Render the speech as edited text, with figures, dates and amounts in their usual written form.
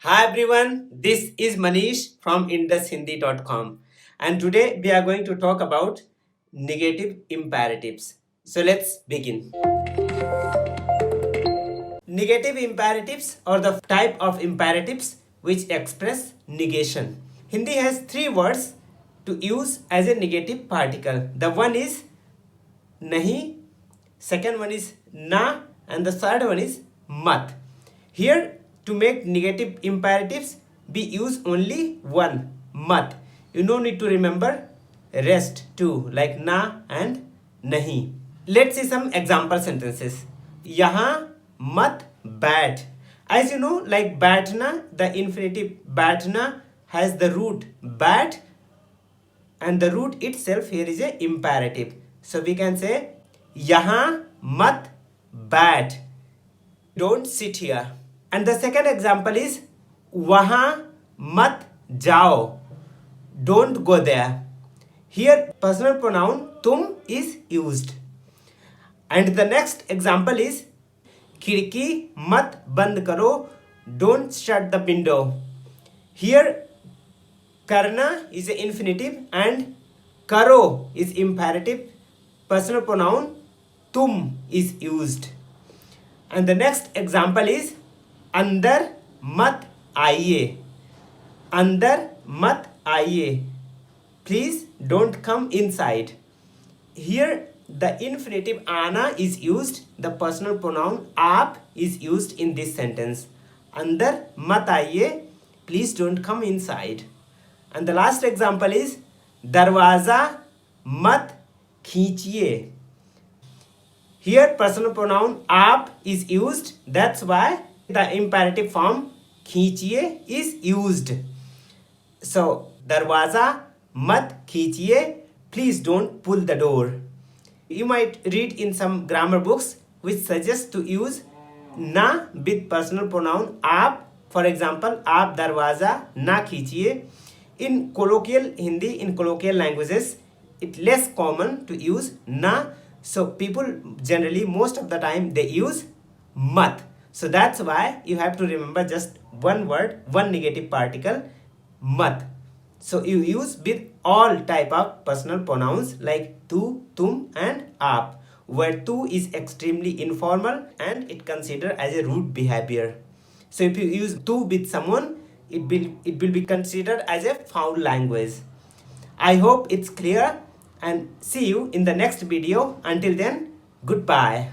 Hi everyone, this is Manish from IndusHindi.com, and today we are going to talk about negative imperatives. So let's begin. Negative imperatives are the type of imperatives which express negation. Hindi has three words to use as a negative particle. The one is nahi, second one is na, and the third one is mat. Here, to make negative imperatives, we use only one, mat. You no need to remember rest too, like na and nahi. Let's see some example sentences. Yahan mat बैठ. As you know, like बैठना, the infinitive बैठना has the root बैठ, and the root itself here is a imperative. So we can say yahan mat बैठ. Don't sit here. And the second example is wahan mat jao. Don't go there. Here personal pronoun tum is used. And the next example is खिड़की मत बंद करो. Don't shut the window. Here करना is an infinitive and करो is imperative. Personal pronoun तुम is used. And the next example is अंदर मत आइए. अंदर मत आइए. Please don't come inside. Here the infinitive आना is used. The personal pronoun आप is used in this sentence. अंदर मत आइए. Please don't come inside. And the last example is दरवाज़ा मत खींचिए. Here personal pronoun आप is used. That's why the imperative form खींचिए is used. So दरवाज़ा मत खींचिए. Please don't pull the door. You might read in some grammar books which suggest to use na with personal pronoun आप. For example, आप दरवाज़ा ना खींचिए. In colloquial Hindi, in colloquial languages, it's less common to use na. So people generally, most of the time, they use mat. So that's why you have to remember just one word, one negative particle, mat. So you use with all type of personal pronouns like tu, tum and aap, where tu is extremely informal and it considered as a rude behavior. So if you use tu with someone, it will be considered as a foul language. I hope it's clear and see you in the next video. Until then, goodbye.